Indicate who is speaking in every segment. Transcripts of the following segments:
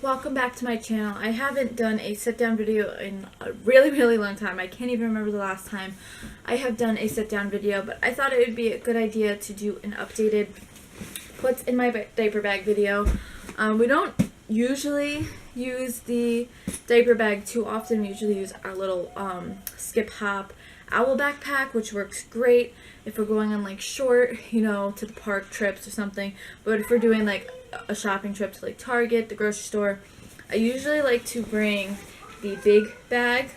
Speaker 1: Welcome back to my channel. I haven't done a sit-down video in a really long time. I can't even remember the last time I have done a sit-down video, but I thought it would be a good idea to do an updated what's in my diaper bag video. We don't usually use the diaper bag too often. We usually use our little skip hop owl backpack, which works great if we're going on like short, to the park trips or something. But if we're doing like a shopping trip to like Target, the grocery store, I usually like to bring the big bag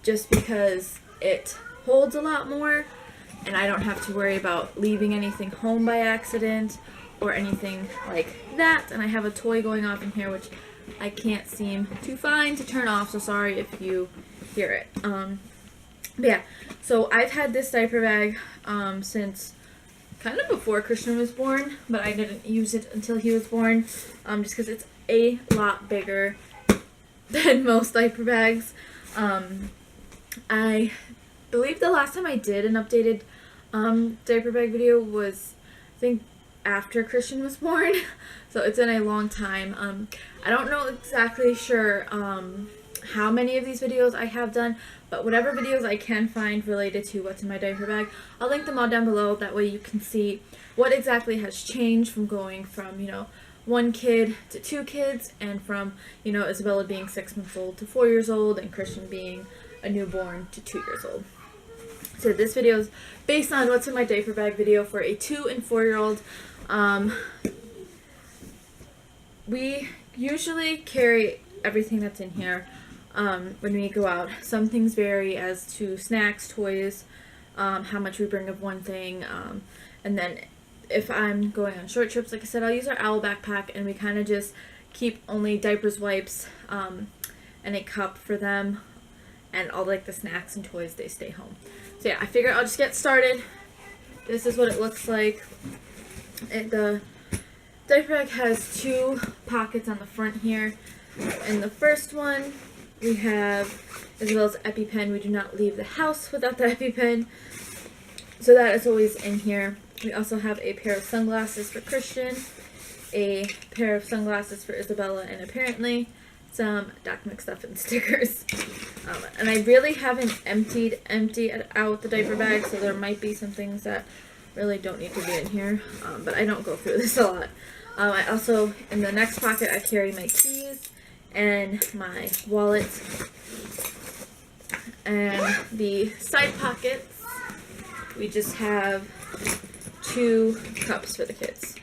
Speaker 1: just because it holds a lot more and I don't have to worry about leaving anything home by accident or anything like that. And I have a toy going off in here which I can't seem to find to turn off, so sorry if you hear it. But yeah, so I've had this diaper bag since kind of before Christian was born, but I didn't use it until he was born, just because it's a lot bigger than most diaper bags. I believe the last time I did an updated diaper bag video was, I think, after Christian was born, so it's been a long time. I don't know exactly sure how many of these videos I have done, but whatever videos I can find related to what's in my diaper bag, I'll link them all down below. That way you can see what exactly has changed from going from, one kid to 2 kids, and from, Isabella being 6 months old to 4 years old, and Christian being a newborn to 2 years old. So this video is based on what's in my diaper bag video for a 2 and 4-year-old. We usually carry everything that's in here when we go out. Some things vary as to snacks, toys, how much we bring of one thing, and then if I'm going on short trips, like I said, I'll use our owl backpack, and we kind of just keep only diapers, wipes, and a cup for them, and all like the snacks and toys, they stay home. So yeah, I figure I'll just get started. This is what it looks like. The diaper bag has 2 pockets on the front here. In the first one, we have Isabella's EpiPen. We do not leave the house without the EpiPen, so that is always in here. We also have a pair of sunglasses for Christian, a pair of sunglasses for Isabella, and apparently some Doc McStuffin stickers. And I really haven't emptied out the diaper bag, so there might be some things that really don't need to be in here, but I don't go through this a lot. I also, in the next pocket, I carry my keys and my wallet, and the side pockets, we just have 2 cups for the kids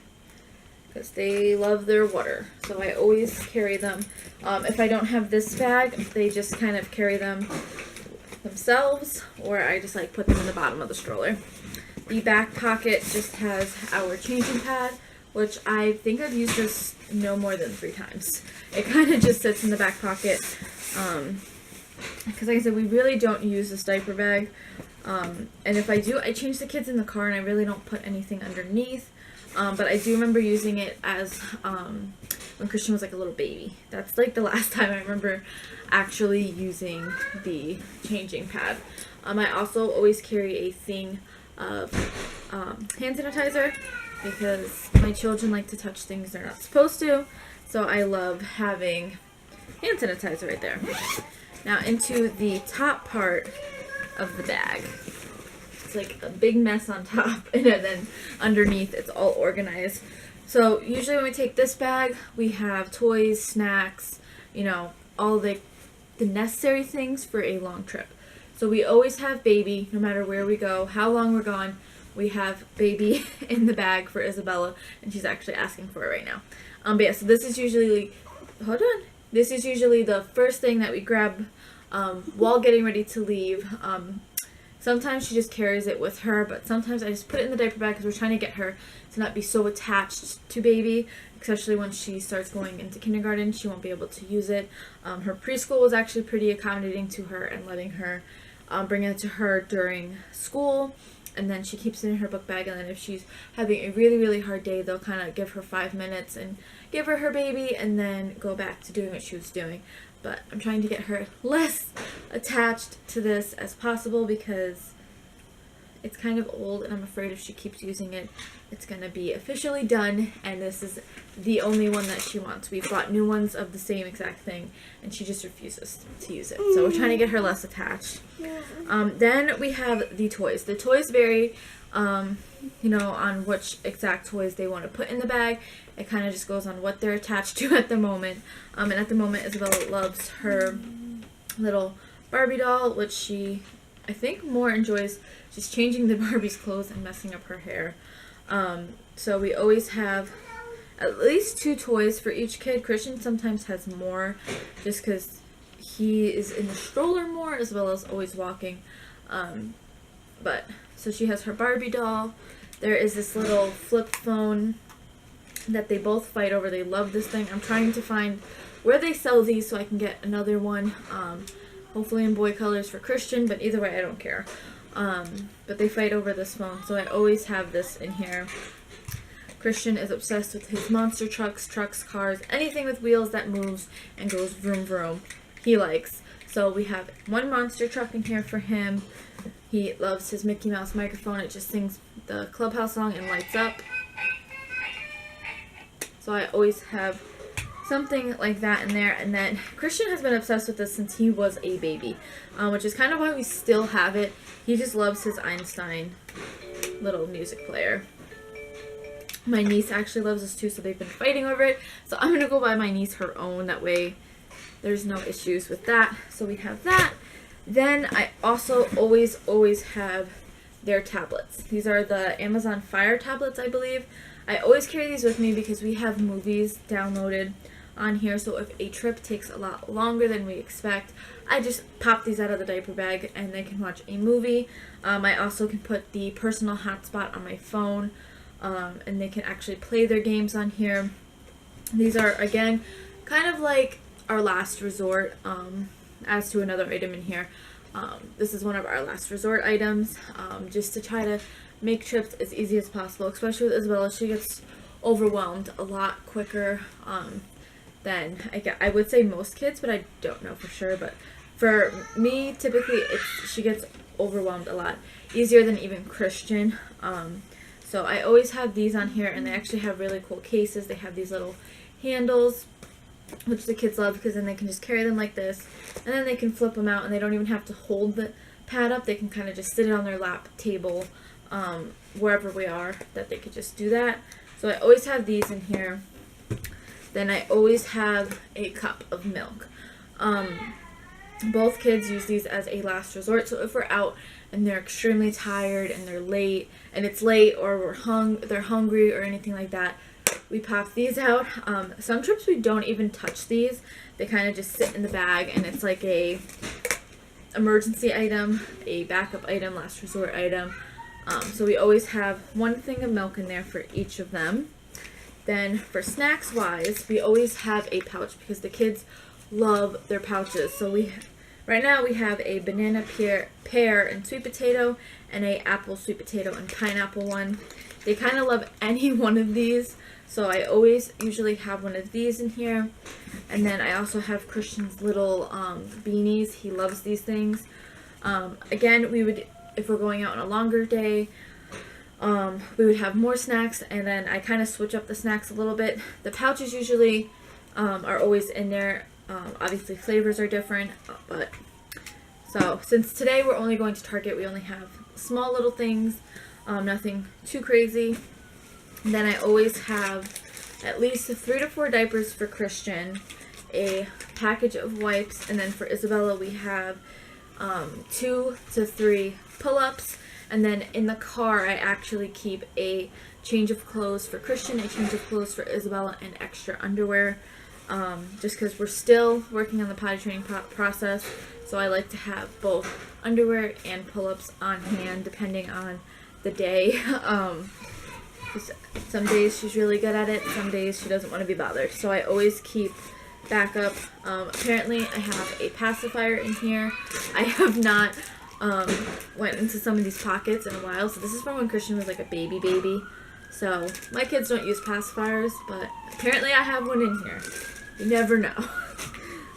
Speaker 1: because they love their water, so I always carry them. If I don't have this bag, they just kind of carry them themselves, or I just like put them in the bottom of the stroller. The back pocket just has our changing pad, which I think I've used this no more than 3 times. It kind of just sits in the back pocket, because like I said, we really don't use this diaper bag, and if I do, I change the kids in the car, and I really don't put anything underneath, but I do remember using it as, when Christian was like a little baby. That's like the last time I remember actually using the changing pad. I also always carry a thing of hand sanitizer, because my children like to touch things they're not supposed to, so I love having hand sanitizer right there. Now into the top part of the bag. It's like a big mess on top, and then underneath it's all organized. So usually when we take this bag, we have toys, snacks, all the necessary things for a long trip. So we always have baby, no matter where we go, how long we're gone. We have baby in the bag for Isabella, and she's actually asking for it right now. But yeah, so this is usually, this is usually the first thing that we grab while getting ready to leave. Sometimes she just carries it with her, but sometimes I just put it in the diaper bag because we're trying to get her to not be so attached to baby, especially when she starts going into kindergarten. She won't be able to use it. Her preschool was actually pretty accommodating to her and letting her bring it to her during school. and then she keeps it in her book bag, and then if she's having a really, really hard day, they'll kind of give her 5 minutes and give her her baby and then go back to doing what she was doing. But I'm trying to get her less attached to this as possible because it's kind of old, and I'm afraid if she keeps using it, it's going to be officially done, and this is the only one that she wants. We've bought new ones of the same exact thing, and she just refuses to use it. So we're trying to get her less attached. Then we have the toys. The toys vary, you know, on which exact toys they want to put in the bag. It kind of just goes on what they're attached to at the moment. And at the moment, Isabella loves her little Barbie doll, which she, I think, more enjoys. She's changing the Barbie's clothes and messing up her hair. So we always have at least 2 toys for each kid. Christian sometimes has more just because he is in the stroller more as well as always walking. But so she has her Barbie doll. There is this little flip phone that they both fight over. They love this thing. I'm trying to find where they sell these so I can get another one. Hopefully in boy colors for Christian, but either way I don't care. But they fight over this phone, so I always have this in here. Christian is obsessed with his monster trucks, cars, anything with wheels that moves and goes vroom vroom, he likes. So we have one monster truck in here for him. He loves his Mickey Mouse microphone. It just sings the Clubhouse song and lights up. So I always have something like that in there. And then Christian has been obsessed with this since he was a baby, which is kind of why we still have it. He just loves his Einstein little music player. My niece actually loves this too, so they've been fighting over it. So I'm going to go buy my niece her own. That way there's no issues with that. So we have that. Then I also always have their tablets. These are the Amazon Fire tablets, I believe. I always carry these with me because we have movies downloaded on here. So if a trip takes a lot longer than we expect, I just pop these out of the diaper bag and they can watch a movie. I also can put the personal hotspot on my phone. And they can actually play their games on here. These are, again, kind of like our last resort, as to another item in here. This is one of our last resort items, just to try to make trips as easy as possible, especially with Isabella. She gets overwhelmed a lot quicker than, I would say, most kids, but I don't know for sure. But for me, typically, she gets overwhelmed a lot easier than even Christian. So I always have these on here, and they actually have really cool cases. They have these little handles, which the kids love because then they can just carry them like this, and then they can flip them out, and they don't even have to hold the pad up. They can kind of just sit it on their lap table, wherever we are, that they could just do that. So I always have these in here. Then I always have a cup of milk. Both kids use these as a last resort, so if we're out and they're extremely tired and they're late, and it's late, or they're hungry or anything like that, we pop these out. Some trips we don't even touch these. They kind of just sit in the bag, and it's like a emergency item, a backup item, last resort item. So we always have one thing of milk in there for each of them. Then for snacks wise, we always have a pouch because the kids love their pouches. So right now we have a banana, pear, and sweet potato, and a apple, sweet potato, and pineapple one. They kind of love any one of these, so I always usually have one of these in here. And then I also have Christian's little beanies. He loves these things. Again, we would, if we're going out on a longer day, we would have more snacks, and then I kind of switch up the snacks a little bit. The pouches usually are always in there. Obviously flavors are different, but so since today we're only going to Target, we only have small little things, nothing too crazy. And then I always have at least 3 to 4 diapers for Christian, a package of wipes, and then for Isabella we have 2 to 3 pull-ups. And then in the car I actually keep a change of clothes for Christian, a change of clothes for Isabella, and extra underwear. Just because we're still working on the potty training process, so I like to have both underwear and pull-ups on hand depending on the day. Some days she's really good at it, some days she doesn't want to be bothered, so I always keep backup. Apparently I have a pacifier in here. I have not went into some of these pockets in a while. So this is from when Christian was like a baby. So my kids don't use pacifiers, but apparently I have one in here. You never know.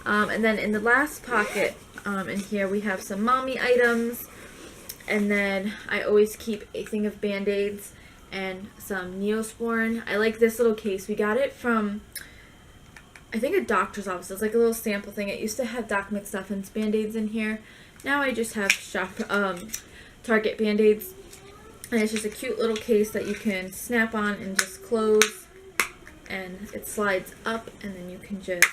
Speaker 1: And then in the last pocket in here we have some mommy items. And then I always keep a thing of Band-Aids and some Neosporin. I like this little case. We got it from, I think, a doctor's office. It's like a little sample thing. It used to have Doc McStuffins Band-Aids in here. Now I just have Target Band-Aids. And it's just a cute little case that you can snap on and just close. And it slides up, and then you can just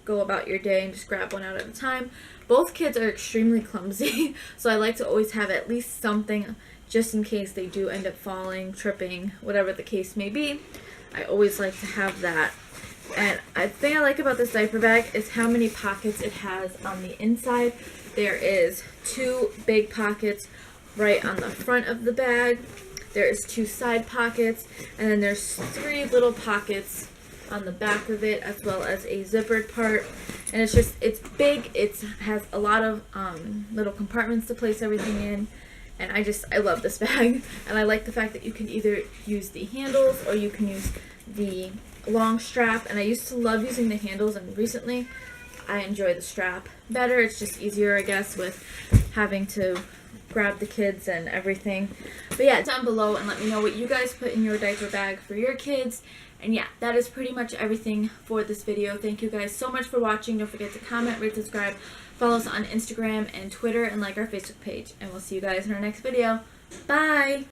Speaker 1: go about your day and just grab one out at a time. Both kids are extremely clumsy, so I like to always have at least something just in case they do end up falling, tripping, whatever the case may be. I always like to have that. And the thing I like about this diaper bag is how many pockets it has on the inside. There is 2 big pockets right on the front of the bag. There is 2 side pockets, and then there's 3 little pockets on the back of it, as well as a zippered part. And it's big. It has a lot of little compartments to place everything in. And I love this bag. And I like the fact that you can either use the handles or you can use the long strap. And I used to love using the handles, and recently I enjoy the strap better. It's just easier, I guess, with having to grab the kids and everything. But yeah, down below and let me know what you guys put in your diaper bag for your kids. And yeah, that is pretty much everything for this video. Thank you guys so much for watching. Don't forget to comment, rate, subscribe, follow us on Instagram and Twitter, and like our Facebook page. And we'll see you guys in our next video. Bye!